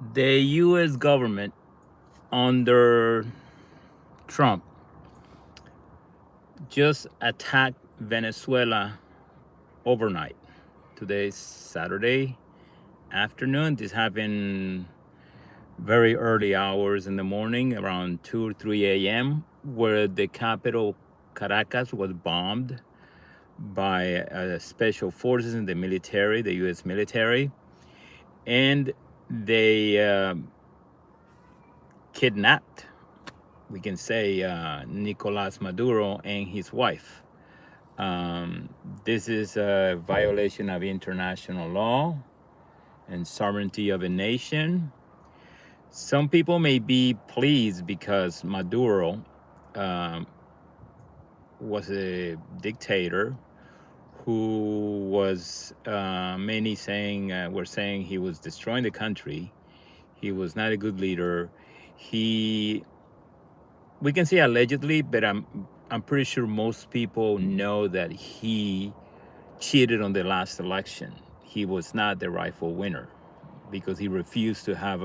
The U.S. government under Trump just attacked Venezuela overnight. Today's Saturday afternoon. This happened very early hours in the morning, around 2 or 3 a.m., where the capital, Caracas, was bombed by special forces in the military, the U.S. military, and they kidnapped, we can say, Nicolas Maduro and his wife. Um, this is a violation of international law and sovereignty of a nation. Some people may be pleased because Maduro um, was a dictator who was many saying were saying he was destroying the country. He was not a good leader. He We can say allegedly, but I'm pretty sure most people know that he cheated on the last election. He was not the rightful winner because he refused to have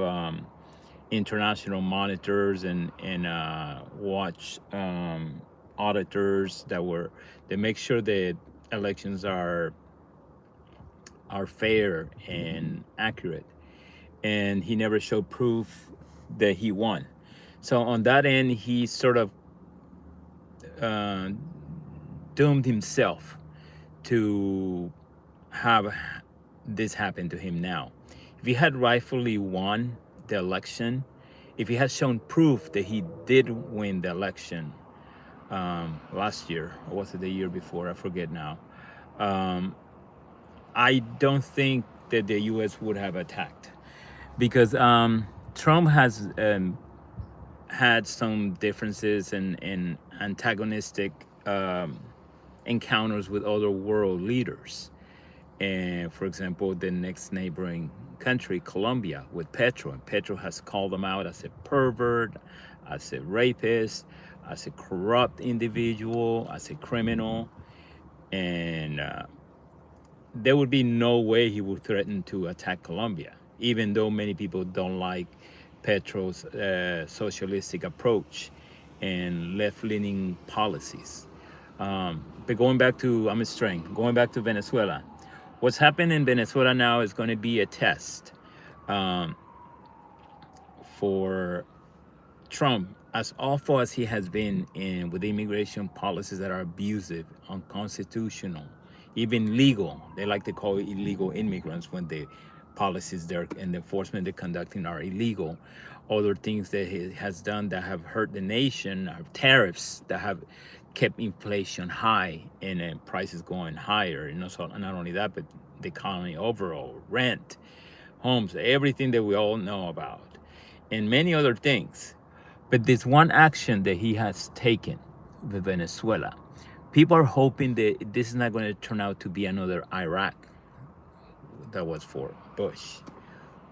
international monitors and watch auditors that make sure that elections are fair and accurate. And he never showed proof that he won. So on that end, he sort of uh, doomed himself to have this happen to him now. If he had rightfully won the election, if he had shown proof that he did win the election last year, or was it the year before? I forget now. Um, I don't think that the U.S. would have attacked because Trump has had some differences and antagonistic um, encounters with other world leaders. And for example, the next neighboring country, Colombia, with Petro. And Petro has called them out as a pervert, as a rapist, as a corrupt individual, as a criminal. And there would be no way he would threaten to attack Colombia, even though many people don't like Petro's socialistic approach and left-leaning policies. But going back to, I'm straying, going back to Venezuela, what's happening in Venezuela now is going to be a test um, for Trump, as awful as he has been in with immigration policies that are abusive, unconstitutional, even legal. They like to call it illegal immigrants when the policies there and the enforcement they're conducting are illegal. Other things that he has done that have hurt the nation are tariffs that have kept inflation high and prices going higher. So not only that, but the economy overall, rent, homes, everything that we all know about, and many other things. But this one action that he has taken with Venezuela, people are hoping that this is not going to turn out to be another Iraq that was for Bush.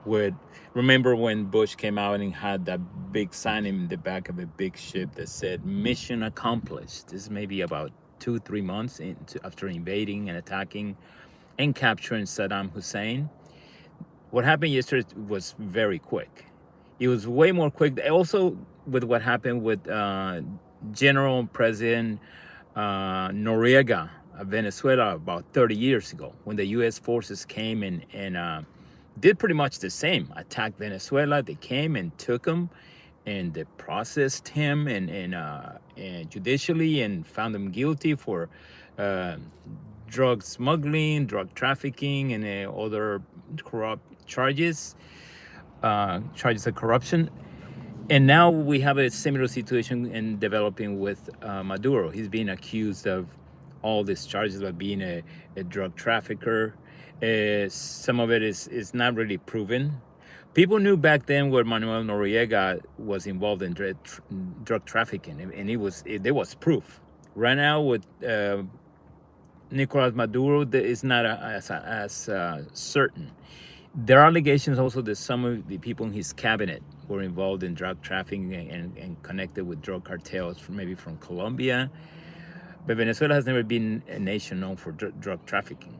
Would remember when Bush came out and had that big sign in the back of a big ship that said "Mission accomplished." This is maybe about 2 3 months after invading and attacking and capturing Saddam Hussein. What happened yesterday was very quick. It was way more quick. Also, with what happened with General President Noriega of Venezuela about 30 years ago, when the U.S. forces came and did pretty much the same. Attacked Venezuela. They came and took him, and they processed him and judicially and found him guilty for uh, drug smuggling, drug trafficking, and other corrupt charges of corruption. And now we have a similar situation in developing with Maduro. He's being accused of all these charges of being a drug trafficker. Some of it is not really proven. People knew back then where Manuel Noriega was involved in drug trafficking, and there was proof. Right now with Nicolas Maduro, that is not as certain. There are allegations also that some of the people in his cabinet were involved in drug trafficking and connected with drug cartels, maybe from Colombia. But Venezuela has never been a nation known for drug trafficking.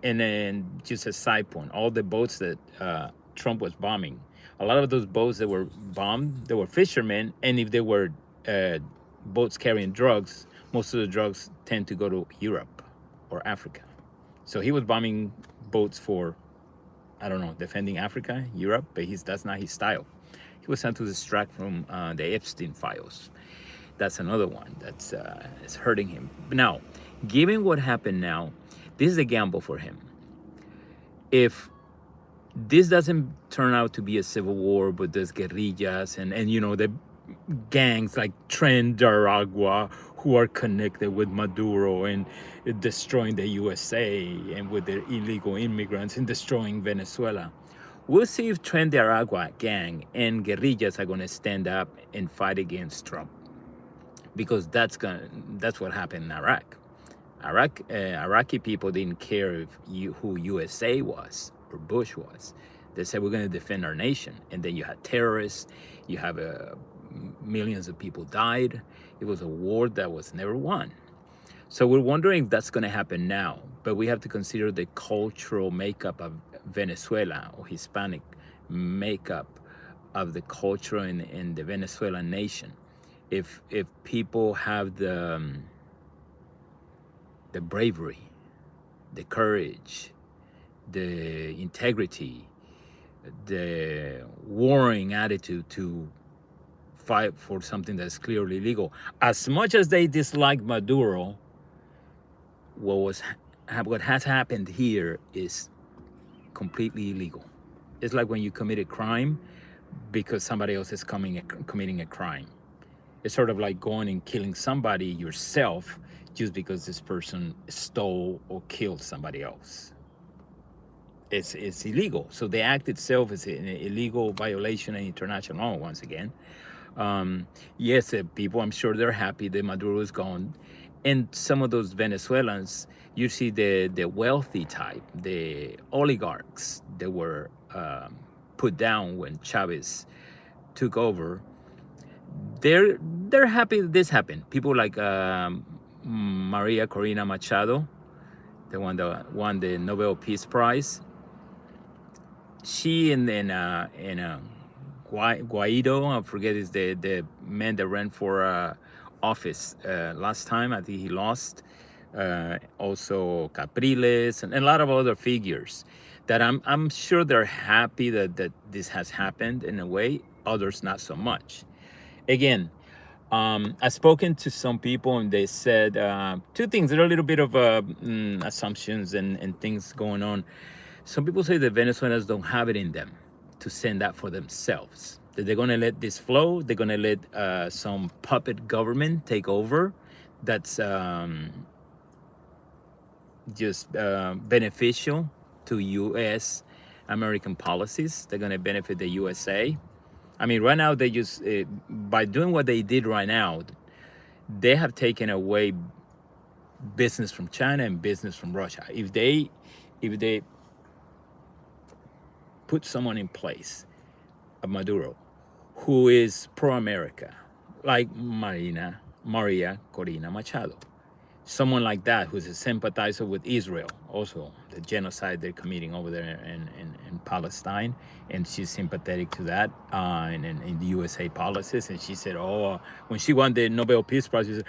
And then just a side point, all the boats that Trump was bombing. A lot of those boats that were bombed, they were fishermen, and if they were boats carrying drugs, most of the drugs tend to go to Europe or Africa. So he was bombing boats for, I don't know, defending Africa, Europe, but that's not his style. He was sent to distract from the Epstein files. That's another one that's is hurting him. Now, given what happened now, this is a gamble for him. If this doesn't turn out to be a civil war, but there's guerrillas and you know, the gangs like Tren de Aragua who are connected with Maduro and destroying the USA and with the illegal immigrants and destroying Venezuela. We'll see if Tren de Aragua gang and guerrillas are going to stand up and fight against Trump, because that's what happened in Iraq. Iraqi people didn't care who USA was or Bush was. They said, we're going to defend our nation. And then you had terrorists, you have millions of people died. It was a war that was never won. So we're wondering if that's going to happen now. But we have to consider the cultural makeup of Venezuela, or Hispanic makeup of the culture in the Venezuelan nation. If people have the bravery, the courage, the integrity, the warring attitude to fight for something that's clearly legal. As much as they dislike Maduro, what has happened here is completely illegal. It's like when you commit a crime because somebody else is committing a crime. It's sort of like going and killing somebody yourself just because this person stole or killed somebody else. It's illegal. So the act itself is an illegal violation of international law once again. Yes, people, I'm sure they're happy that Maduro is gone. And some of those Venezuelans, you see the wealthy type, the oligarchs that were put down when Chavez took over, they're happy that this happened. People like Maria Corina Machado, the one that won the Nobel Peace Prize. She and then Guaido, I forget, is the man that ran for office last time. I think he lost. Also Capriles and a lot of other figures that I'm sure they're happy that this has happened in a way. Others not so much. Again, I've spoken to some people and they said two things. There are a little bit of assumptions and things going on. Some people say that Venezuelans don't have it in them to send that for themselves. That they're going to let this flow. They're going to let some puppet government take over. That's just beneficial to U.S. American policies. They're going to benefit the USA. I mean, right now, they just, by doing what they did right now, they have taken away business from China and business from Russia. If they put someone in place of Maduro who is pro-America, like Maria Corina Machado, someone like that who's a sympathizer with Israel, also the genocide they're committing over there in Palestine, and she's sympathetic to that and the USA policies. And she said, when she won the Nobel Peace Prize, she said,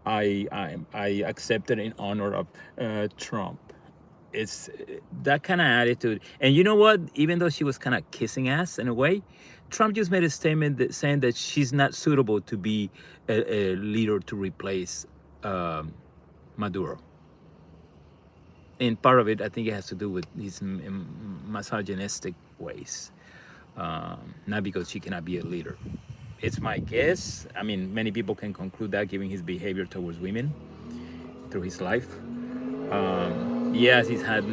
I accepted in honor of Trump. It's that kind of attitude. And you know what? Even though she was kind of kissing ass in a way, Trump just made a statement saying that she's not suitable to be a leader to replace Maduro. And part of it, I think it has to do with his misogynistic ways, not because she cannot be a leader. It's my guess. I mean, many people can conclude that given his behavior towards women through his life. Yes, he's had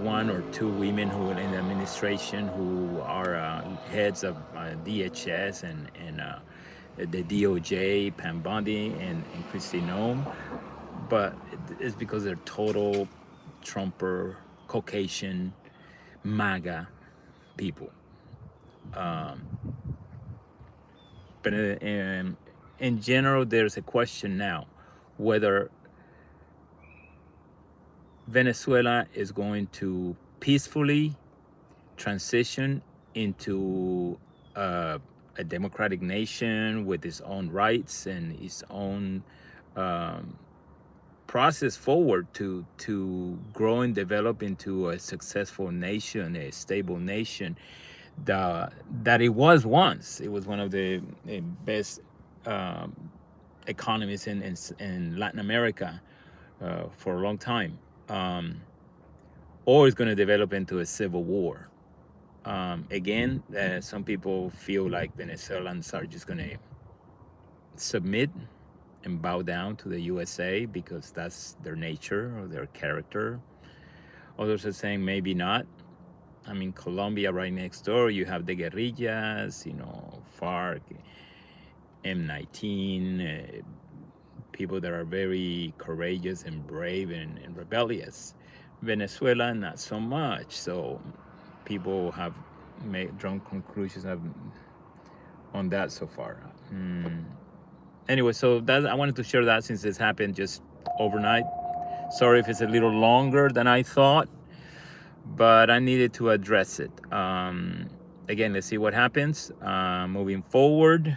one or two women who in the administration who are heads of DHS and the DOJ, Pam Bondi and Kristi Noem, but it's because they're total Trumper, Caucasian, MAGA people. But in general, there's a question now whether Venezuela is going to peacefully transition into a democratic nation with its own rights and its own um, process forward to grow and develop into a successful nation, a stable nation that it was once. It was one of the best um, economies in Latin America for a long time. Or it's going to develop into a civil war. Again, some people feel like Venezuelans are just going to submit and bow down to the USA because that's their nature or their character. Others are saying maybe not. I mean, Colombia right next door, you have the guerrillas, FARC, M19, people that are very courageous and brave and rebellious. Venezuela, not so much. So people have drawn conclusions on that so far. Anyway, so that I wanted to share that since this happened just overnight. Sorry if it's a little longer than I thought, but I needed to address it. Again, let's see what happens moving forward.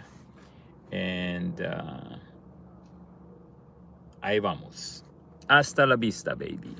And ahí vamos. Hasta la vista, baby.